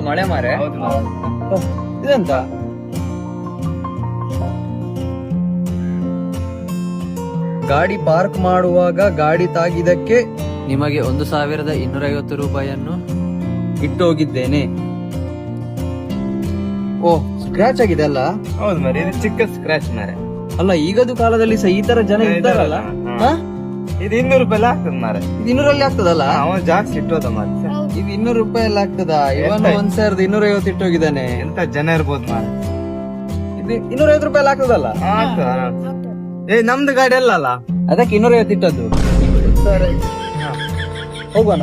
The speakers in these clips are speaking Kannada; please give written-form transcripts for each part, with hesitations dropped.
ಮಳೆ ಮಾರೆ. ಹೌದು. ಇದೆಂತ ಗಾಡಿ ಪಾರ್ಕ್ ಮಾಡುವಾಗ ಗಾಡಿ ತಾಗಿದಕ್ಕೆ ನಿಮಗೆ 1250 ರೂಪಾಯಿಯನ್ನು ಇಟ್ಟೋಗಿದ್ದೇನೆ. ಓ, ಸ್ಕ್ರಾಚ್ ಆಗಿದೆ ಅಲ್ಲ? ಹೌದು ಮರಿ, ಇದು ಚಿಕ್ಕ ಸ್ಕ್ರಾಚ್ ಮಾರೆ. ಅಲ್ಲ, ಈಗದು ಕಾಲದಲ್ಲಿ ಸಹ ಈ ತರ ಜನ ಇದ್ದಾರಲ್ಲ. ಇದು 200 ರೂಪಾಯಿ ಆಗ್ತದೆ ಮಾರೆ. ಇದು 200 ಆಗ್ತದಲ್ಲ? ಅವನು ಜಾಸ್ತಿ ಇಟ್ಟೋದ ಮಾರೆ. ಇದು 200 ರೂಪಾಯಿ ಆಗ್ತದ? ಇವನು 1250 ಇಟ್ಟೋಗಿದ್ದಾನೆ. ಎಂತ ಜನ ಇರ್ಬೋದು ಮಾರೆ. ಇದು 250 ರೂಪಾಯಿ ಆಗ್ತದಲ್ಲ? ಏ, ನಮ್ದು ಗಾಡಿ ಅಲ್ಲ, ಅದಕ್ಕೆ 250 ಇಟ್ಟದ್ದು. ಸರಿ, ಹೋಗೋಣ.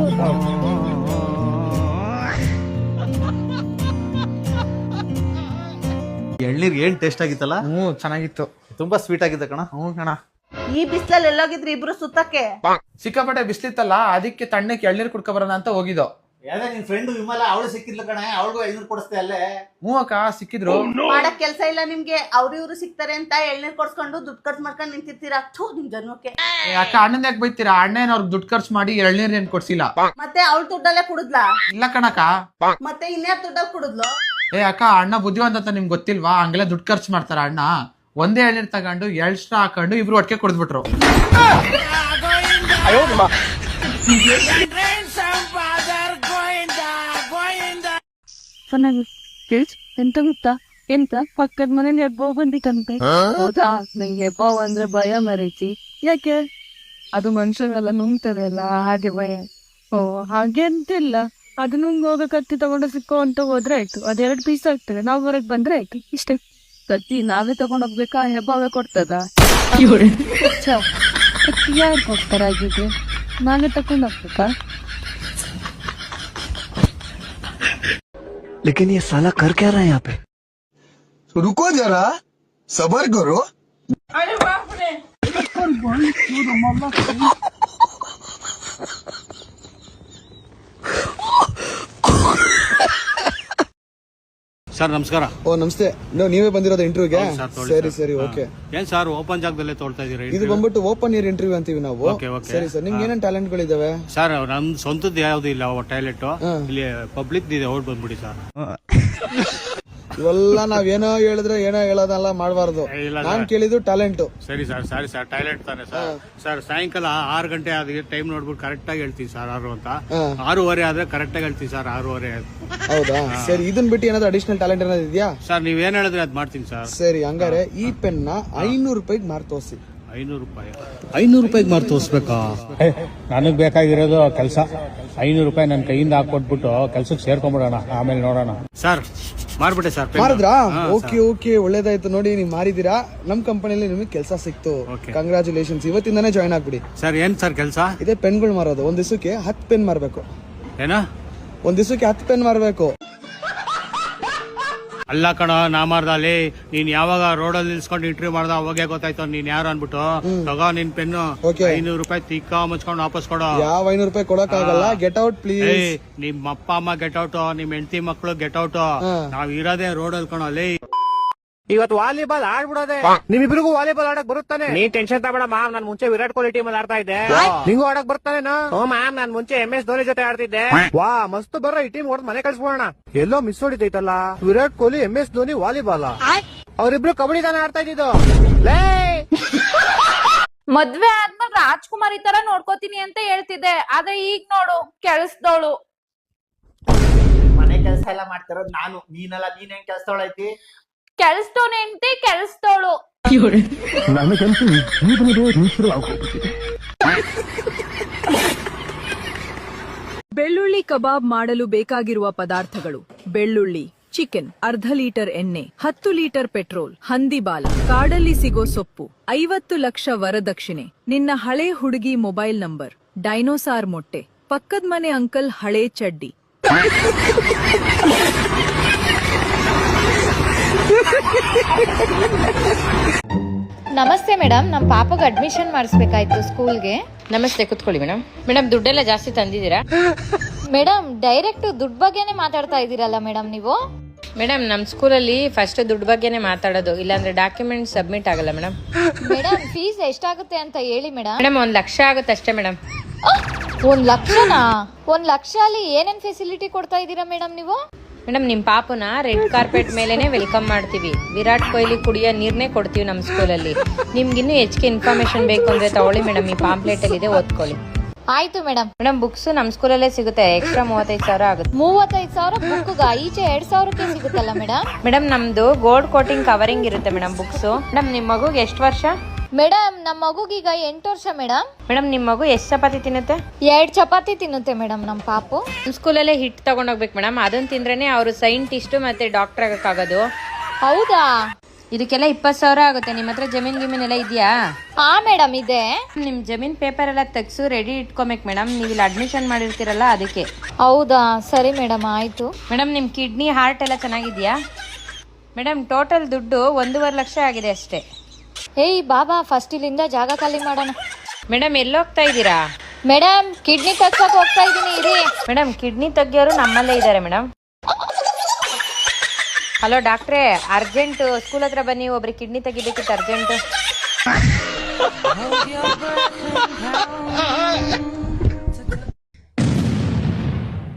ಎಳ್ನೀರ್ ಏನ್ ಟೇಸ್ಟ್ ಆಗಿತ್ತಲ್ಲ? ಚೆನ್ನಾಗಿತ್ತು. ತುಂಬಾ ಸ್ವೀಟ್ ಆಗಿದೆ ಕಣ. ಕಣ. ಈ ಬಿಸ್ಲಲ್ಲಿ ಎಲ್ಲೋಗಿದ್ರಿ ಇಬ್ರು ಸುತ್ತಕ್ಕೆ? ಸಿಕ್ಕಾಪಟ್ಟೆ ಬಿಸ್ಲಿತ್ತಲ್ಲ, ಅದಕ್ಕೆ ತಣ್ಣಕ್ಕೆ ಎಳ್ನೀರ್ ಕುಡ್ಕೊಬರೋಣ ಅಂತ ಹೋಗಿದ್ದೋ. ಯಾವ್ದೇ ನಿನ್ ಫ್ರೆಂಡ್ ವಿಮಲ, ಅವಳು ಸಿಕ್ಕಿದ್ಲು ಕಣ, ಅವಳಿಗೂ 500 ಕೊಡಿಸ್ತೆ ಅಲ್ಲೇ. ಮೂವಕ್ಕ ಸಿಕ್ಕಿದ್ರು. ಮಾಡಕ್ ಕೆಲ್ಸ ಇಲ್ಲ ನಿಮ್ಗೆ? ಅವ್ರು ಇವ್ರು ಸಿಗ್ತಾರೆ ಅಂತ ಎಳ್ನೀರ್ ಕೊಡ್ಸ್ಕೊಂಡು ದುಡ್ಡು ಖರ್ಚು ಮಾಡ್ಕೊಂಡು ನಿಂತಿರ್ತೀರಾ. ಥೂ, ನಿಮ್ ಜನ್ಮಕ್ಕೆ. ಅಕ್ಕ, ಅಣ್ಣನ ಯಾಕೆ ಬೈತೀರಾ? ಅಣ್ಣ ಏನ್ ಅವ್ರಿಗೆ ದುಡ್ಡು ಖರ್ಚು ಮಾಡಿ ಎಳ್ನೀರ್ ಏನ್ ಕೊಡ್ಸಿಲ್ಲ. ಮತ್ತೆ ಅವಳ ದುಡ್ಡಲ್ಲೇ ಕುಡಿದ್ಲಾ? ಇಲ್ಲ ಕಣಕ್ಕ. ಮತ್ತೆ ಇನ್ಯಾರ ದುಡ್ಡಲ್ಲಿ ಕುಡಿದ್ಲು? ಅಕ್ಕ, ಅಣ್ಣ ಬುದ್ಧಿವಂತ ಅಂತ ನಿಮ್ಗೆ ಗೊತ್ತಿಲ್ವಾ? ಹಂಗೆಲ್ಲ ದುಡ್ಡು ಖರ್ಚು ಮಾಡ್ತಾರ ಅಣ್ಣ. ಒಂದೇ ಎಳ್ನೀರ್ ತಗೊಂಡು 2 ಸ್ಟ್ರಾ ಹಾಕೊಂಡು ಇಬ್ರು ಒಟ್ಟಿಗೆ ಕುಡಿದ್ಬಿಟ್ರು. ಎಂತ ಗೊತ್ತಾ? ಎಂತ ಪಕ್ಕದ ಮನೇಲಿ ಹೆಬ್ಬ ಬಂದಿತ್ತಂತೆ. ಹೌದಾ? ನಂಗೆ ಹೆಬ್ಬ ಅಂದ್ರೆ ಭಯ ಮರೀತಿ. ಯಾಕೆ? ಅದು ಮನುಷ್ಯರೆಲ್ಲ ನುಂಗ್ತದೆ ಅಲ್ಲ, ಹಾಗೆ ಭಯ. ಓ, ಹಾಗೆ ಅಂತಿಲ್ಲ. ಅದು ನುಂಗ್ ಹೋಗ ಕತ್ತಿ ತಗೊಂಡು ಸಿಕ್ಕೋ ಅಂತ ಹೋದ್ರೆ ಆಯ್ತು. ಅದೆರಡು ಪೀಸ್ ಆಗ್ತದೆ, ನಾವ್ ಹೊರಗೆ ಬಂದ್ರೆ ಆಯ್ತು. ಇಷ್ಟೇ. ಕತ್ತಿ ನಾವೇ ತಗೊಂಡ್ ಹೋಗ್ಬೇಕಾ? ಹೆಬ್ಬಾವೇ ಕೊಡ್ತದ? ಕತ್ತಿ ಯಾರು ಕೊಡ್ತಾರಾಗಿದೆ? ನಾವೇ ತಗೊಂಡ್ ಹೋಗ್ಬೇಕಾ? लेकिन ये साला कर क्या रहा है यहाँ पे? रुको जरा, सबर करो. अरे बाप रे. ಸರ್ ನಮಸ್ಕಾರ. ಓ ನಮಸ್ತೆ. ನೀವೇ ಬಂದಿರೋದು ಇಂಟರ್ವ್ಯೂಗೆ? ಸರಿ ಸರಿ, ಓಕೆ. ಏನ್ ಸರ್ ಓಪನ್ ಜಾಗದಲ್ಲೇ ತೋಳ್ತಾ ಇದೀರಾ? ಇದು ಬಂದ್ಬಿಟ್ಟು ಓಪನ್ ಏರ್ ಇಂಟರ್ವ್ಯೂ ಅಂತೀವಿ ನಾವು. ಸರಿ ಸರ್, ನಿಮ್ಗೆ ಏನೇನ್ ಟ್ಯಾಲೆಂಟ್ ಗಳಿದಾವೆ? ಸರ್ ನಮ್ ಸ್ವಂತದ್ದು ಯಾವ್ದು ಇಲ್ಲ ಟಾಯ್ಲೆಟ್. ಇಲ್ಲಿ ಪಬ್ಲಿಕ್ ಇದೆ, ಓಡ್ ಬಂದ್ಬಿಡಿ ಸರ್. ಇವೆಲ್ಲ ನಾವೇನೋ ಹೇಳಿದ್ರೆ ಏನೋ ಹೇಳೋದಲ್ಲ, ಮಾಡಬಾರ್ದು. ನಾನ್ ಕೇಳಿದ್ದು ಟ್ಯಾಲೆಂಟ್. ಸರಿ ಸರ್, ಸರಿ ಸರ್, ಟಾಯ್ಲೆಟ್ ತಾನೆ ಸರ್. ಸರ್ ಸಾಯಂಕಾಲ 6 ಗಂಟೆ ಆದ್ರೆ ಟೈಮ್ ನೋಡ್ಬಿಟ್ಟು ಕರೆಕ್ಟ್ ಆಗಿ ಹೇಳ್ತೀನಿ ಸರ್ 6 ಅಂತ. 6:30 ಆದ್ರೆ ಕರೆಕ್ಟ್ ಆಗಿ ಹೇಳ್ತೀನಿ ಸರ್ 6:30. ಹೌದಾ? ಸರಿ, ಇದನ್ ಬಿಟ್ಟು ಏನಾದ್ರು ಅಡಿಷನಲ್ ಟ್ಯಾಲೆಂಟ್ ಏನಾದ್ರು ಇದೆಯಾ? ಸರ್ ನೀವ್ ಏನ್ ಹೇಳಿದ್ರೆ ಅದ್ ಮಾಡ್ತೀನಿ ಸರ್. ಸರಿ, ಹಂಗಾರೆ ಈ ಪೆನ್ನ 500 ರೂಪಾಯಿಗೆ ಮಾರ್ ತೋರಿಸಿ. 500 ರೂಪಾಯಿ? 500 ರೂಪಾಯಿಗೆ ಮಾರ್ ತೋರಿಸ್ಬೇಕಾ? ನನಗ್ ಬೇಕಾಗಿರೋದು ಕೆಲಸ. 500 ರೂಪಾಯಿ ನನ್ನ ಕೈಯಿಂದ ಹಾಕೊಟ್ಬಿಟ್ಟು ಕೆಲ್ಸಕ್ಕೆ ಸೇರ್ಕೊಂಡ್ಬಿಡೋಣ, ಆಮೇಲೆ ನೋಡೋಣ. ಸರ್ ಮಾರ್ಬಿಟ್ಟೆ ಸರ್. ಮಾರಿದ್ರಾ? ಓಕೆ ಓಕೆ, ಒಳ್ಳೇದಾಯ್ತು. ನೋಡಿ, ನೀವು ಮಾರಿದೀರಾ. ನಮ್ ಕಂಪನಿಯಲ್ಲಿ ನಿಮಗೆ ಕೆಲಸ ಸಿಕ್ತು. ಕಂಗ್ರಾಚುಲೇಷನ್ಸ್. ಇವತ್ತಿಂದಾನೇ ಜಾಯ್ನ್ ಆಗ್ಬಿಡಿ. ಸರ್ ಏನ್ ಸರ್ ಕೆಲಸ? ಇದೇ ಪೆನ್ಗಳು ಮಾರೋದು. ಒಂದ್ ದಿವಸಕ್ಕೆ 10 ಪೆನ್ ಮಾರ್ಬೇಕು. ಏನ? ಒಂದ್ ದಿವಸಕ್ಕೆ 10 ಪೆನ್ ಮಾರ್ಬೇಕು. ಅಲ್ಲ ಕಣ, ನಾ ಮಾಡ್ದಲ್ಲಿ ನೀನ್ ಯಾವಾಗ ರೋಡಲ್ಲಿ ನಿಲ್ಸ್ಕೊಂಡು ಇಂಟರ್ವ್ಯೂ ಮಾಡ್ದ ಅವಾಗೆ ಗೊತ್ತಾಯ್ತು ನೀನ್ ಯಾರು ಅನ್ಬಿಟ್ಟು. ತಗೋ ನಿನ್ ಪೆನ್ನು. 500 ರೂಪಾಯಿ ತಿಕ್ಕ ಮುಚ್ಕೊಂಡು ವಾಪಸ್ ಕೊಡೋ. ಯಾವ 500 ರೂಪಾಯಿ ಕೊಡಕ್ ಆಗಲ್ಲ. Get out please. ನಿಮ್ ಅಪ್ಪ ಅಮ್ಮ ಗೆಟ್ ಔಟ್, ನಿಮ್ ಹೆಂಡತಿ ಮಕ್ಳು ಗೆಟ್ ಔಟ್. ನಾವ್ ಇರೋದೇ ರೋಡ್ ಅಲ್ಲಿ ಕಣೋ. ಅಲ್ಲಿ ಇವತ್ತು ವಾಲಿಬಾಲ್ ಆಡ್ಬಿಡೋದೆ. ನಿಮ್ಮಿಬ್ರಿಗೂ ವಾಲಿಬಾಲ್ ಆಡಕ್ ಬರುತ್ತಾನೆ? ನೀ ಟೆನ್ಷನ್ ತಗೋಬೇಡ ಮಾಮ್, ನಾನ್ ಮುಂಚೆ ವಿರಾಟ್ ಕೊಹ್ಲಿ ಟೀಮ್ ಅಲ್ಲಿ ಆಡ್ತಾ ಇದ್ದೆ. ನಿಂಗೂ ಆಡಕ್ ಬರ್ತಾನೇನಾ? ಮ್ಯಾಮ್, ನಾನ್ ಮುಂಚೆ MS ಧೋನಿ ಜೊತೆ ಆಡ್ತಿದ್ದೆ. ವಾ, ಮಸ್ತ್ ಬರ್ರ, ಈ ಟೀಮ್ ಹೊಡೆದ್ ಮನೆ ಕಳ್ಸ್ಬೋಣ. ಎಲ್ಲೋ ಮಿಸ್ ಹೊಡಿತೈತಲ್ಲ. Virat Kohli, MS Dhoni volleyball. ಅವ್ರಿಬ್ರು ಕಬಡ್ಡಿ ತಾನೇ ಆಡ್ತಾ ಇದ್ದಿದ್ದು. ಮದ್ವೆ ಆದ್ಮೇಲೆ ರಾಜ್ಕುಮಾರ್ ಈ ತರ ನೋಡ್ಕೋತೀನಿ ಅಂತ ಹೇಳ್ತಿದ್ದೆ, ಆದ್ರೆ ಈಗ ನೋಡು ಕೆಲ್ಸದವಳು. ಮನೆ ಕೆಲಸ ಎಲ್ಲ ಮಾಡ್ತಿರೋದು ನಾನು, ನೀನಲ್ಲ. ನೀನ್ ಹೆಂಗ್ ಕೆಲ್ಸದವಳೈತಿ? ಕೆಲ್ಸದವನು ಹೆಂಡತಿ, ಕೆಲ್ಸದವಳು. ಬೆಳ್ಳುಳ್ಳಿ ಕಬಾಬ್ ಮಾಡಲು ಬೇಕಾಗಿರುವ ಪದಾರ್ಥಗಳು: ಬೆಳ್ಳುಳ್ಳಿ, ಚಿಕನ್, ಅರ್ಧ ಲೀಟರ್ ಎಣ್ಣೆ, 10 ಲೀಟರ್ ಪೆಟ್ರೋಲ್, ಹಂದಿಬಾಲ, ಕಾಡಲ್ಲಿ ಸಿಗೋ ಸೊಪ್ಪು, 50 ಲಕ್ಷ ವರದಕ್ಷಿಣೆ, ನಿನ್ನ ಹಳೆ ಹುಡುಗಿ ಮೊಬೈಲ್ ನಂಬರ್, ಡೈನೋಸಾರ್ ಮೊಟ್ಟೆ, ಪಕ್ಕದ ಮನೆ ಅಂಕಲ್ ಹಳೆ ಚಡ್ಡಿ. ನಮಸ್ತೆ ಮೇಡಮ್, ನಮ್ಮ ಪಾಪಗೆ ಅಡ್ಮಿಷನ್ ಮಾಡಿಸ್ಬೇಕಾಯ್ತು ಸ್ಕೂಲ್ಗೆ. ನಮಸ್ತೆ, ಕುತ್ಕೊಳ್ಳಿ ಮೇಡಮ್. ಮೇಡಮ್ ದುಡ್ಡೆಲ್ಲ ಜಾಸ್ತಿ ತಂದಿದ್ದೀರಾ? ಮೇಡಮ್ ಡೈರೆಕ್ಟ್ ದುಡ್ಡು ಬಗ್ಗೆನೇ ಮಾತಾಡ್ತಾ ಇದ್ದೀರಲ್ಲ ಮೇಡಮ್ ನೀವು. ಮೇಡಮ್ ನಮ್ಮ ಸ್ಕೂಲಲ್ಲಿ ಫಸ್ಟ್ ದುಡ್ಡು ಬಗ್ಗೆನೇ ಮಾತಾಡೋದು, ಇಲ್ಲಾಂದ್ರೆ ಡಾಕ್ಯುಮೆಂಟ್ ಸಬ್ಮಿಟ್ ಆಗಲ್ಲ ಮೇಡಮ್. ಮೇಡಮ್ ಫೀಸ್ ಎಷ್ಟಾಗುತ್ತೆ ಅಂತ ಹೇಳಿ ಮೇಡಮ್. ಮೇಡಮ್ 1 ಲಕ್ಷ ಆಗುತ್ತೆ ಅಷ್ಟೇ ಮೇಡಮ್. 1 ಲಕ್ಷನಾ? 1 ಲಕ್ಷ ಅಲ್ಲಿ ಏನೇನ್ ಫೆಸಿಲಿಟಿ ಕೊಡ್ತಾ ಇದ್ದೀರಾ ಮೇಡಮ್ ನೀವು? ಮೇಡಮ್ ನಿಮ್ ಪಾಪುನ ರೆಡ್ ಕಾರ್ಪೆಟ್ ಮೇಲೆನೆ ವೆಲ್ಕಮ್ ಮಾಡ್ತೀವಿ. ವಿರಾಟ್ ಕೊಹ್ಲಿ ಕುಡಿಯೋ ನೀರ್ನೇ ಕೊಡ್ತೀವಿ ನಮ್ಮ ಸ್ಕೂಲಲ್ಲಿ. ನಿಮ್ಗಿನ್ನೂ ಹೆಚ್ಚಿಗೆ ಇನ್ಫಾರ್ಮೇಶನ್ ಬೇಕು ಅಂದ್ರೆ ತಗೊಳ್ಳಿ ಮೇಡಮ್, ಈ ಪಾಂಪ್ಲೆಟ್ ಅಲ್ಲಿ ಇದೆ, ಓದ್ಕೊಳ್ಳಿ. ಆಯ್ತು ಮೇಡಮ್. ಮೇಡಮ್ ಬುಕ್ಸ್ ನಮ್ಮ ಸ್ಕೂಲಲ್ಲೇ ಸಿಗುತ್ತೆ. ಎಕ್ಸ್ಟ್ರಾ 35,000 ಆಗುತ್ತೆ. 35,000 ಬುಕ್ಗ ಈಚೆ 2,000ಕ್ಕೆ ಸಿಗುತ್ತಲ್ಲ ಮೇಡಮ್? ಮೇಡಮ್ ನಮ್ದು ಗೋಲ್ಡ್ ಕೋಟಿಂಗ್ ಕವರಿಂಗ್ ಇರುತ್ತೆ ಮೇಡಮ್ ಬುಕ್ಸ್. ಮೇಡಮ್ ನಿಮ್ ಮಗುಗೆ ಎಷ್ಟು ವರ್ಷ? ಮೇಡಮ್ ನಮ್ಮ ಮಗುಗೀಗ 8 ವರ್ಷ ಮೇಡಮ್. ಮೇಡಮ್ ನಿಮ್ ಮಗು ಎಷ್ಟು ಚಪಾತಿ ತಿನ್ನುತ್ತೆ? 2 ಚಪಾತಿ ತಿನ್ನುತ್ತೆ ಮೇಡಮ್ ನಮ್ಮ ಪಾಪು. ನಮ್ಮ ಸ್ಕೂಲಲ್ಲೇ ಹಿಟ್ ತಗೊಂಡೋಗ್ಬೇಕು ಮೇಡಮ್. ಅದನ್ನ ತಿಂದ್ರೇನೆ ಅವರು ಸೈಂಟಿಸ್ಟ್ ಮತ್ತೆ ಡಾಕ್ಟರ್ ಆಗಕ್ಕಾಗೋದು. ಹೌದಾ? ಇದಕ್ಕೆಲ್ಲ 20,000 ಆಗುತ್ತೆ. ನಿಮ್ಮ ಹತ್ರ ಜಮೀನ್ ಎಲ್ಲ ಇದೆಯಾ? ಹಾ ಮೇಡಮ್ ಇದೆ. ನಿಮ್ ಜಮೀನ್ ಪೇಪರ್ ಎಲ್ಲ ತೆಗ್ಸು ರೆಡಿ ಇಟ್ಕೊಬೇಕು ಮೇಡಮ್. ನೀವು ಇಲ್ಲಿ ಅಡ್ಮಿಷನ್ ಮಾಡಿರ್ತೀರಲ್ಲ ಅದಕ್ಕೆ. ಹೌದಾ? ಸರಿ ಮೇಡಮ್ ಆಯ್ತು. ಮೇಡಮ್ ನಿಮ್ ಕಿಡ್ನಿ ಹಾರ್ಟ್ ಎಲ್ಲ ಚೆನ್ನಾಗಿದ್ಯಾ? ಮೇಡಮ್ ಟೋಟಲ್ ದುಡ್ಡು 1.5 ಲಕ್ಷ ಆಗಿದೆ ಅಷ್ಟೇ. ಏಯ್ ಬಾಬಾ ಫಸ್ಟ್ ಇಲ್ಲಿಂದ ಜಾಗ ಖಾಲಿ ಮಾಡೋಣ. ಮೇಡಮ್ ಎಲ್ಲೋಗ್ತಾ ಇದ್ದೀರಾ? ಮೇಡಮ್ ಕಿಡ್ನಿ ತೆಗ್ಸಕ್ ಹೋಗ್ತಾ ಇದೀನಿ ಇರಿ. ಮೇಡಮ್ ಕಿಡ್ನಿ ತೆಗಿಯೋರು ನಮ್ಮಲ್ಲೇ ಇದ್ದಾರೆ ಮೇಡಮ್. ಹಲೋ ಡಾಕ್ಟ್ರೇ, ಅರ್ಜೆಂಟ್ ಸ್ಕೂಲ್ ಹತ್ರ ಬನ್ನಿ, ಒಬ್ರಿಗೆ ಕಿಡ್ನಿ ತೆಗಿಬೇಕಿತ್ತು ಅರ್ಜೆಂಟ್.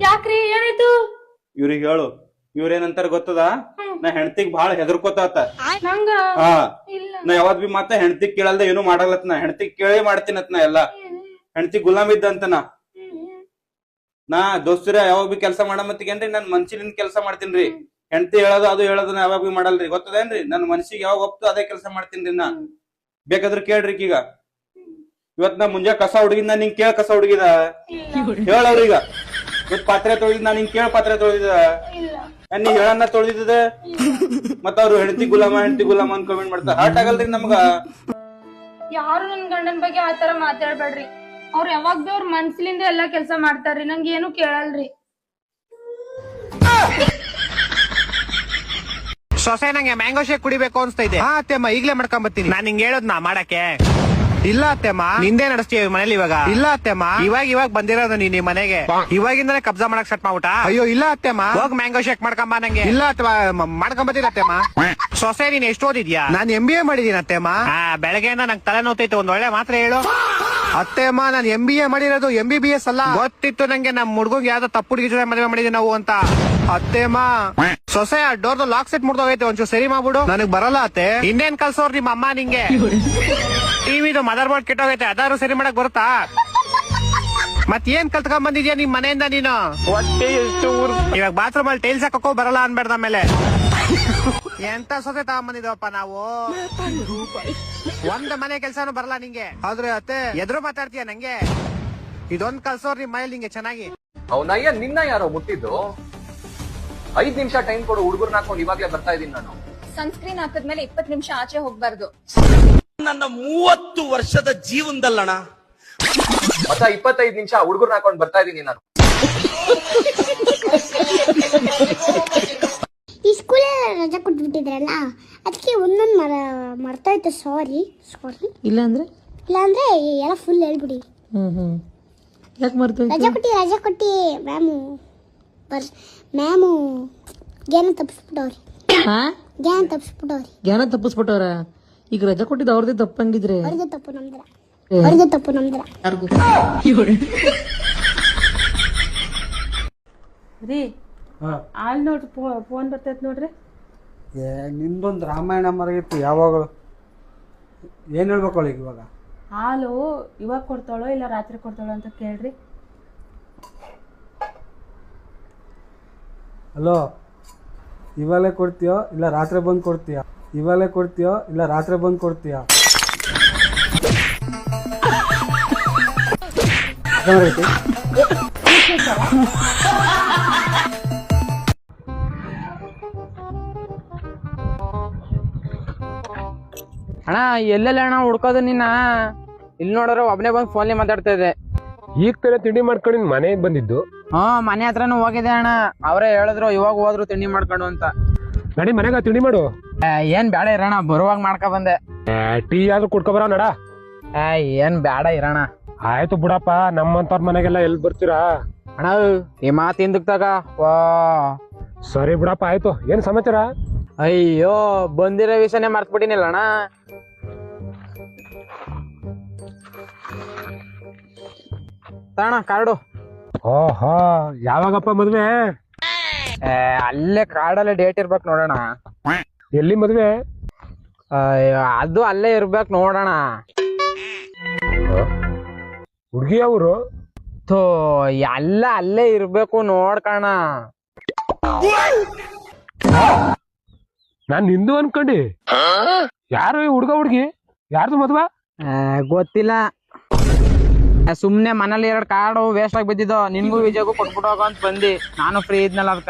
ಯಾಕ್ರಿ ಏನಾಯ್ತು? ಇವ್ರಿಗೆ ಹೇಳು, ಇವ್ರೇನಂತಾರ ಗೊತ್ತದ? ನಾ ಹೆಂಡತಿಗ್ ಬಾಳ ಹೆದರ್ಕೋತಾತ. ನಂಗ ಹಾ, ನಾ ಯಾವತ್ ಬಿ ಮತ್ತೆ ಹೆಂಡತಿಗ್ ಕೇಳಲ್ದ ಏನು ಮಾಡಲತ್. ನಾ ಹೆಂಡತಿಗ್ ಕೇಳಿ ಮಾಡ್ತೀನತ್. ನಾ ಎಲ್ಲಾ ಹೆಂಡತಿ ಗುಲಾಮ್ ಇದ್ದಂತ ನಾ ದೋಸ್ತಿರ ಯಾವಾಗ ಬಿ ಕೆಲಸ ಮಾಡಮತ್ತಿಗೇನ್ರಿ ನನ್ ಮನ್ಸಿನ ಕೆಲಸ ಮಾಡ್ತೀನ್ರಿ. ಹೆಂಡತಿ ಹೇಳೋದು ಅದು ಹೇಳೋದು ನಾ ಯಾವಾಗ ಬಿ ಮಾಡಲ್ರಿ, ಗೊತ್ತದೇನ್ರಿ? ನನ್ ಮನ್ಸಿಗೆ ಯಾವಾಗ ಒಪ್ತು ಅದೇ ಕೆಲಸ ಮಾಡ್ತೀನ್ರಿ. ನಾ ಬೇಕಾದ್ರ ಕೇಳ್ರಿ ಈಗ. ಇವತ್ ನಾ ಮುಂಜಾ ಕಸ ಹುಡುಗಿದ್, ನಾ ನಿಂಗ್ ಕೇಳ ಕಸ ಹುಡುಗಿದ ಹೇಳವ್ರೀಗ. ಇವತ್ ಪಾತ್ರೆ ತೊಳೆದಿದ್, ನಾ ನಿಂಗ್ ಕೇಳ ಪಾತ್ರೆ ತೊಳೆದಿದ ನೀ ಹೇಳನ್ನ ತೊಳೆದಿದ. ಮತ್ತ ಅವ್ರು ಹೆಂಡತಿ ಗುಲಾಮ ಅಂತ ಕಮೆಂಟ್ ಮಾಡ್ತಾರ. ಹಾರ್ಟ್ ಆಗಲ್ರಿ ನಮ್ಗ. ಯಾರು ನನ್ ಗಂಡನ್ ಬಗ್ಗೆ ಆತರ ಮಾತಾಡ್ಬೇಡ್ರಿ. ಅವ್ರ ಯಾವಾಗ ಬಿ ಅವ್ರ ಮನ್ಸ್ಲಿಂದ ಎಲ್ಲಾ ಕೆಲ್ಸ ಮಾಡ್ತಾರ್ರಿ. ನಂಗೆ ಏನು ಕೇಳಲ್ರಿ. ಸೊಸೆ ನಂಗೆ ಮ್ಯಾಂಗೋ ಶೇಕ್ ಕುಡಿಬೇಕು ಅನ್ಸ್ತಾ ಇದೆ. ಹಾ ಅತ್ತೆಮ್ಮ ಈಗ್ಲೇ ಮಾಡ್ಕೊಂಡ್ ಬರ್ತೀನಿ. ನಾನ್ ನಿಂಗೆ ಹೇಳೋದ್ ನಾ ಮಾಡಕ್ಕೆ. ಇಲ್ಲ ಅತ್ತೆಮ್ಮ, ನಿಂದೇ ನಡೆಸ್ತೀವಿ ಮನೇಲಿ ಇವಾಗ. ಇಲ್ಲ ಅತ್ತೆಮ್ಮ, ಇವಾಗ ಬಂದಿರೋದು ನೀನ್ ಮನೆಗೆ. ಇವಾಗಿಂದಾನೆ ಕಬ್ಜಾ ಮಾಡಕ್ ಸ್ಟಾರ್ಟ್ ಮಾಡ್ಬಿಟ್ಟ. ಅಯ್ಯೋ ಇಲ್ಲ ಅತ್ತೆಮ್ಮ, ಹೋಗ್ ಮ್ಯಾಂಗೋ ಶೇಕ್ ಮಾಡ್ಕೊಂಬ ನಂಗೆ. ಇಲ್ಲ ಅತ್ತೆಮ್ಮ, ಮಾಡ್ಕೊಂಬತ್ತೀನಿ ಅತ್ತೆಮ್ಮ. ಸೊಸೆ ನೀನ್ ಎಷ್ಟು ಓದಿದ್ಯಾ? ನಾನ್ MBA ಮಾಡಿದೀನಿ ಅತ್ತೆಮ್ಮ. ಬೆಳಗ್ಗೆಯಿಂದ ನಂಗೆ ತಲೆ ನೋತೈತೆ, ಒಂದ್ ಒಳ್ಳೆ ಮಾತ್ರ ಹೇಳು. ಅತ್ತೆಮ್ಮ, ನಾನ್ MBA ಮಾಡಿರೋದು MBBS ಅಲ್ಲ. ಗೊತ್ತಿತ್ತು ನಂಗೆ ನಮ್ ಹುಡ್ಗಂಗ್ ಯಾವ್ದೋ ತಪ್ಪು ಹುಡುಗಿ ಜೊತೆ ಮದುವೆ ಮಾಡಿದೀವಿ ನಾವು ಅಂತ. ಅತ್ತೆಮ್ಮ, ಸೊಸೆ ಡೋರ್ದು ಲಾಕ್ ಸೆಟ್ ಮುರ್ದೋಗೈತೆ, ಒಂಚೂರು ಸರಿ ಮಾಡ್ಬಿಡು. ನನಗ್ ಬರಲ್ಲ ಅತ್ತೆ. ಇನ್ನೇನ್ ಕಲ್ಸೋರ್ ನಿಮ್ಮ ಅಮ್ಮ ನಿಂಗೆ? ಟಿವಿದು ಮದರ್ ಬೋರ್ಡ್ ಕೆಟ್ಟೋಗೈತೆ, ಅದಾರು ಸರಿ ಮಾಡಕ್ ಬರುತ್ತಾ? ಮತ್ ಏನ್ ಕಲ್ತ್ಕೊಂಡ್ ಬಂದಿದ್ಯಾ ನಿಮ್ ಮನೆಯಿಂದ ನೀನು? ಇವಾಗ ಬಾತ್ರೂಮ್ ಅಲ್ಲಿ ಟೈಲ್ಸ್ ಹಾಕೋ ಬರಲ್ಲ ಅನ್ಬೇಡ್ದ ಆಮೇಲೆ. ಎಂತ ಸೊಸೆ ತಗೊಂಬಂದಿದವಪ್ಪ ನಾವು. ಒಂದ್ ಮನೆ ಕೆಲ್ಸಾನು ಬರಲ್ಲ ನಿಂಗೆ. ಆದ್ರೆ ಅತ್ತೆ ಎದುರು ಮಾತಾಡ್ತೀಯ ನಂಗೆ. ಇದೊಂದ್ ಕಲ್ಸೋರ್ ನಿಮ್ ಮನೇಲಿ ನಿಂಗೆ ಚೆನ್ನಾಗಿ. ಅವನಯ್ಯ ನಿನ್ನ ಯಾರೋ ಮುಟ್ಟಿದ್ದು? 5 ನಿಮಿಷ ಟೈಮ್ ಕೊಡು, ಹುಡುಗರ್ನ ಹಾಕೊಂಡು ಇವಾಗ್ಲೇ ಬರ್ತಾ ಇದೀನಿ ನಾನು. ಸನ್ಸ್ಕ್ರೀನ್ ಹಾಕಿದ್ಮೇಲೆ 20 ನಿಮಿಷ ಆಚೆ ಹೋಗ್ಬಾರ್ದು. ನನ್ನ 30 ವರ್ಷದ ಜೀವನದಲ್ಲಣ ಮತ್ತ 25 ನಿಮಿಷ ಹುಡುಗರ್ನ ಹಾಕೊಂಡು ಬರ್ತಾ ಇದೀನಿ ನಾನು. ಈ ಸ್ಕೂಲಲ್ಲಿ ರಜಾ ಕೊಟ್ಬಿಟ್ಟಿದ್ರಲ್ಲ, ಅದಕ್ಕೆ ಒಂದೊಂದು ಮರ್ತೋಯ್ತು. ಸಾರಿ. ಇಲ್ಲಾಂದ್ರೆ ಎಲ್ಲ ಫುಲ್ ಹೇಳ್ಬಿಡಿ. ಯಾಕೆ ಮರ್ತೋಯ್ತು? ರಜಾ ಕೊಟ್ಟಿ ಮ್ಯಾಮು ಜ್ಞಾನ ತಪ್ಪಿಸ್ಬಿಟ್ಟವ್ರ. ಈಗ ರಜಾ ಕೊಟ್ಟಿದ್ದು ಅವ್ರದೇ ತಪ್ಪಂಗಿದ್ರೆ ಅವ್ರದೇ ತಪ್ಪು ನಮ್ದರ. ರೀ ಆಲ್ ನೋಡ್ರಿ, ಫೋನ್ ಬರ್ತೈತ್ ನೋಡ್ರಿ. ನಿಂದೊಂದು ರಾಮಾಯಣ ಮರಗಿತ್ತು ಯಾವಾಗಲೂ. ಏನ್ ಹೇಳ್ಬೇಕು ಅವಳಿಗೆ ಇವಾಗ? ಹಾಲು ಇವಾಗ ಕೊಡ್ತಾಳೋ ಇಲ್ಲ ರಾತ್ರಿ ಕೊಡ್ತಾಳೋ ಅಂತ ಕೇಳ್ರಿ. ಹಲೋ, ಇವಾಗಲೇ ಕೊಡ್ತೀಯೋ ಇಲ್ಲ ರಾತ್ರಿ ಬಂದು ಕೊಡ್ತೀಯಾ? ಇವಾಗಲೇ ಕೊಡ್ತೀಯೋ ಇಲ್ಲ ರಾತ್ರಿ ಬಂದು ಕೊಡ್ತೀಯಾ? ಅಣ್ಣ ಎಲ್ಲೆಲ್ಲ ಅಣ್ಣ ಹುಡ್ಕೋದು ನಿನ್ನ? ಇಲ್ಲಿ ನೋಡ್ರೆ ಒಬ್ನೇ ಬಂದು ಫೋನ್ಲಿ ಮಾತಾಡ್ತಾ ಇದೆ. ಈಗ ತಾನೇ ತಿಂಡಿ ಮಾಡ್ಕೊಂಡು ಮನೆಗೆ ಬಂದಿದ್ದು. ಮನೆ ಹತ್ರನೂ ಹೋಗಿದೆ ಅಣ್ಣ. ಅವರೇ ಹೇಳಿದ್ರು ಇವಾಗ ಹೋದ್ರು ತಿಂಡಿ ಮಾಡ್ಕೊಂಡು ಅಂತ. ನಡಿ ಮನೆಗ ತಿಂಡಿ ಮಾಡು. ಏನ್ ಬ್ಯಾಡ ಇರೋಣ, ಬರುವಾಗ ಮಾಡ್ಕೊ ಬಂದೆ. ಟೀ ಆದ್ರೂ ಕುಡ್ಕೊ ಬರೋ ನಡ. ಏನ್ ಬ್ಯಾಡ ಇರೋಣ. ಆಯ್ತು ಬಿಡಪ್ಪ, ನಮ್ಮಂತವ್ರ ಮನೆಗೆಲ್ಲ ಎಲ್ಲಿ ಬರ್ತೀರಾ ಅಣ್ಣ? ಈ ಮಾತು ಹಿಂದಕ್ತಾಗ. ಸರಿ ಬಿಡಪ್ಪ, ಆಯ್ತು. ಏನ್ ಸಮಾಚಾರ? ಅಯ್ಯೋ, ಬಂದಿರೋ ವಿಷಯನೇ ಮರ್ತ್ಬಿಟ್ಟಿನಿಲ್ಲ ಅಣ್ಣ. ತಗೋಣ ಕಾರ್ಡು. ಓಹೋ, ಯಾವಾಗಪ್ಪ ಮದ್ವೆ? ಅಲ್ಲೇ ಕಾಡಲ್ಲೇ ಡೇಟ್ ಇರ್ಬೇಕು ನೋಡೋಣ. ಎಲ್ಲಿ ಮದ್ವೆ? ಅದು ಅಲ್ಲೇ ಇರ್ಬೇಕು ನೋಡೋಣ. ಹುಡ್ಗಿ ಅವರು ಥೋ ಎಲ್ಲ ಅಲ್ಲೇ ಇರ್ಬೇಕು ನೋಡ್ಕಣ. ನಾನ್ ನಿಂದು ಅನ್ಕೊಂಡಿ. ಯಾರು ಈ ಹುಡ್ಗ ಹುಡ್ಗಿ? ಯಾರ್ದು ಮದ್ವ? ಗೊತ್ತಿಲ್ಲ. ಸುಮ್ನೆ ಮನೇಲಿ 2 ಕಾರ್ಡು ವೇಸ್ಟ್ ಆಗಿ ಬಿದ್ದಿದ್ದು. ನಿನ್ಗೂ ವಿಜಯಗೂ ಕೊಟ್ಬಿಟ್ಟು ಹೋಗೋ ಅಂತ ಬಂದಿ. ನಾನು ಫ್ರೀ ಇದ್ನಲ್ಲ ಅದಕ್ಕ.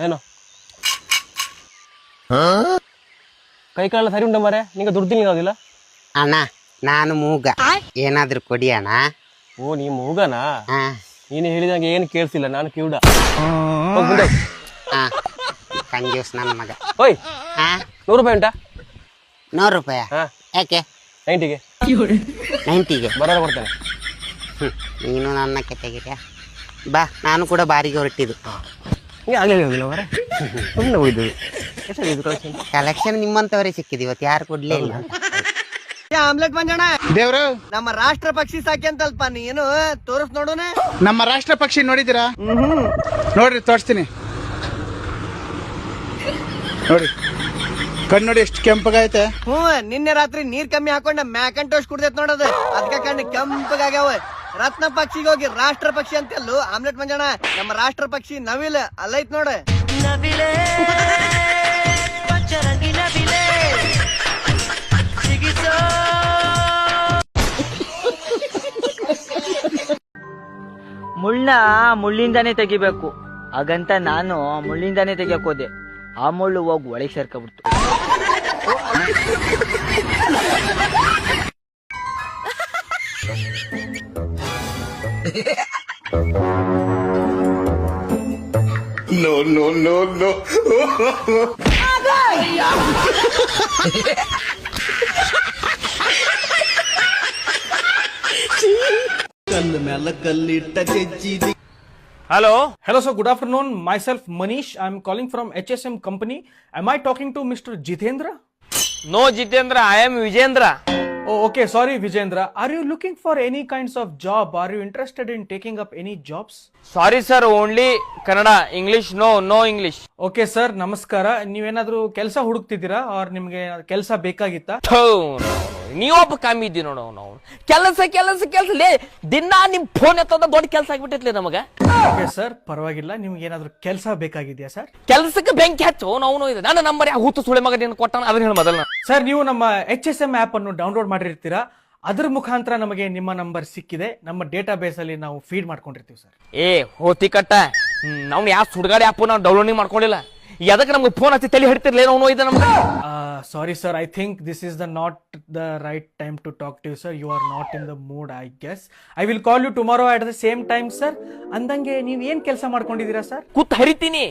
ಏನು ಕೈ ಕಾಲ ಸರಿ ಉಂಟ ಮಾರೆ, ನಿಂಗೆ ದುಡ್ಡು ನಿಗೋದಿಲ್ಲ. ಅಣ್ಣ ನಾನು ಮೂಗ, ಏನಾದ್ರೂ ಕೊಡಿ ಅಣ್ಣ. ಓ ನೀ ಮೂಗನಾ? ನೀನು ಹೇಳಿದಂಗೆ ಏನು ಕೇಳಿಸಿಲ್ಲ, ನಾನು ಕಿವುಡ. ಕಂಜೂಸ್ ನನ್ನ ಮಗ. ಓಯ್ 100 ರೂಪಾಯಿ ಉಂಟಾ? 100 ರೂಪಾಯ? ಯಾಕೆ? 90ಗೆ. 90ಗೆ ಬರೋಣ ಕೊಡ್ತೇನೆ. ನೀನು ನನ್ನ ಕೆಟ್ಟಗಿರ್ಯಾ? ಬಾ, ನಾನು ಕೂಡ ಬಾರಿಗೆ ಹೊರಟಿದ್ದು. ಸುಮ್ಮನೆ ಹೋಯ್ದು ಕಲೆಕ್ಷನ್ ನಿಮ್ಮಂತವರೇ ಸಿಕ್ಕಿದ್ ಇವತ್ತು, ಯಾರು ಕೊಡ್ಲೇ ಇಲ್ಲ. ಆಮ್ಲೆಟ್ ಮಂಜಣ್ಣ ದೇವ್ರು ನಮ್ಮ ರಾಷ್ಟ್ರ ಪಕ್ಷಿ ಸಾಕಿ ಅಂತಲ್ಪ, ನೀ ಏನು ತೋರಿಸ್ ನೋಡೋಣ. ನಮ್ಮ ರಾಷ್ಟ್ರ ಪಕ್ಷಿ ನೋಡಿದ್ದೀರಾ? ನೋಡ್ರಿ ತೋರಿಸ್ತೀನಿ ನೋಡಿ. ಕಣ್ಣು ನೋಡಿ ಎಷ್ಟು ಕೆಂಪಗೈತೆ. ನಿನ್ನೆ ರಾತ್ರಿ ನೀರ್ ಕಮ್ಮಿ ಹಾಕೊಂಡ ಮ್ಯಾಕಂಟೋಸ್ ಕುಡ್ದೈತ್ ನೋಡೋದು, ಅದಕ್ಕೆ ಕಣ್ಣು ಕೆಂಪಗಾಗ್ಯಾವ. ರತ್ನ ಪಕ್ಷಿಗೆ ಹೋಗಿ ರಾಷ್ಟ್ರ ಪಕ್ಷಿ ಅಂತೆಲ್ಲೂ ಆಮ್ಲೆಟ್ ಮಂಜಣ್ಣ. ನಮ್ಮ ರಾಷ್ಟ್ರ ಪಕ್ಷಿ ನವಿಲ್ ಅಲ್ಲೈತ್ ನೋಡ. ಮುಳ್ಳ ಮುಳ್ಳಿಂದಾನೇ ತೆಗಿಬೇಕು, ಹಾಗಂತ ನಾನು ಮುಳ್ಳಿಂದಾನೇ ತೆಗಿಯಕ್ ಹೋದೆ. ಆ ಮುಳ್ಳು ಹೋಗಿ ಒಳಗೆ ಸೇರ್ಕೊಬಿಡ್ತು. No, no, no, no. ಕಲ್ಲು ಮೇಲೆ ಕಲ್ಲಿಟ್ಟ ಜಜ್ಜಿದಿ. Hello. Hello, sir. Good afternoon. Myself, Manish. I'm calling from HSM company. Am I talking to Mr. Jitendra? No, Jitendra. I am Vijendra. Oh, okay. Sorry, Vijendra. Are you looking for any kinds of job? Are you interested in taking up any jobs? Sorry, sir. Only Kannada. English, no English. Okay, sir. ನಮಸ್ಕಾರ. ನೀವೇನಾದ್ರೂ ಕೆಲಸ ಹುಡುಕ್ತಿದ್ದೀರಾ ಆರ್ ನಿಮ್ಗೆ ಕೆಲಸ ಬೇಕಾಗಿತ್ತಾ? ನೀವೊಬ್ಬ ಕಮ್ಮಿ ಇದ್ದೀವಿ ನೋಡು. ನಾವು ಕೆಲಸ ಲೇ ದಿನ ನಿಮ್ ಫೋನ್ ಎತ್ತೋದ ದೊಡ್ಡ ಕೆಲಸ ಆಗ್ಬಿಟ್ಟೈತ್ಲಿ ನಮಗ. ಓಕೆ ಸರ್, ಪರವಾಗಿಲ್ಲ. ನಿಮ್ಗೆ ಏನಾದ್ರೂ ಕೆಲಸ ಬೇಕಾಗಿದೆಯಾ ಸರ್? ಕೆಲಸಕ್ಕೆ ಬೆಂಕಿ ಹಚ್ಚು. ನಾವು ಇದೆ ನನ್ನ ನಂಬರ್ ಯಾವ ಹೂತು ಸುಳೆ ಮಗ ನೀನು ಕೊಟ್ಟಾನ ಅದನ್ನ ಹೇಳಿ ಮೊದಲ. ಸರ್, ನೀವು ನಮ್ಮ HSM ಆಪ್ ಅನ್ನು ಡೌನ್ಲೋಡ್ ಮಾಡಿರ್ತೀರಾ, ಅದ್ರ ಮುಖಾಂತರ ನಮಗೆ ನಿಮ್ಮ ನಂಬರ್ ಸಿಕ್ಕಿದೆ. ನಮ್ಮ ಡೇಟಾ ಬೇಸ್ ಅಲ್ಲಿ ನಾವು ಫೀಡ್ ಮಾಡ್ಕೊಂಡಿರ್ತೀವಿ ಸರ್. ಹೋತಿ ಕಟ್ಟ, ನಾವು ಯಾವ ಸುಡ್ಗಾಡಿ ಆಪ್ ನಾವು ಡೌನ್ಲೋಡ್ ಮಾಡ್ಕೊಂಡಿಲ್ಲ. ಎದಕ್ಕೆ ನಮ್ಗೆ ಫೋನ್ ಹಚ್ಚಿ ತಲೆ ಹಿಡ್ತಿರ್ಲೇ ನಾವು ಇದೆ ನಮ್ಗೆ. Sorry sir, I think this is not the right time to talk to you sir. You are not in the mood, I guess. I will call you tomorrow at the same time sir. ಅಂದಂಗೆ ನೀವು ಏನ್ ಕೆಲಸ ಮಾಡ್ಕೊಂಡಿದ್ದೀರಾ ಸರ್? ಕೂತ್ ಹರಿತೀನಿ.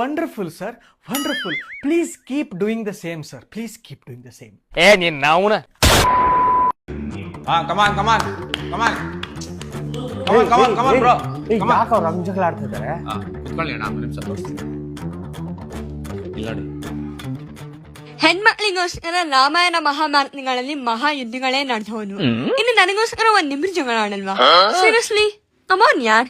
Wonderful sir, wonderful. Please keep doing the same sir. Please keep doing the same. ನೀನ್ ನಾವುನ ರಂಜಗಳ ಆಡ್ತಿದ್ದಾರೆ. ಹೆಣ್ಮಕ್ಳಿಗೋಸ್ಕರ ರಾಮಾಯಣ ಮಹಾಭಾರತಗಳಲ್ಲಿ ಮಹಾಯುದ್ಧಗಳೇ ನಡೆದವನು. ಇನ್ನು ನನಗೋಸ್ಕರ 1 ನಿಮಿಷ ಜಗಳ ಆಡಲ್ವಾ? ಸೀರಿಯಸ್ಲಿ ಅಮೋನ್ ಯಾರ್?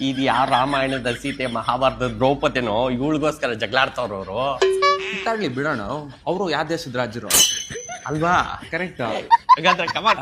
ಇದು ಯಾರ ರಾಮಾಯಣದ ಸೀತೆ ಮಹಾಭಾರತದ ದ್ರೌಪದಿನೋ ಇವಳಿಗೋಸ್ಕರ ಜಗಳಾಡ್ತಾವ್ರ ಅವರು. ಮಾತಾಡ್ಲಿ ಬಿಡೋಣ, ಅವರು ಯಾವ ದೇಶದ ರಾಜರು ಅಲ್ವಾ? ಕರೆಕ್ಟ್. ಹಾಗಾದ್ರೆ ಕಮಾನ್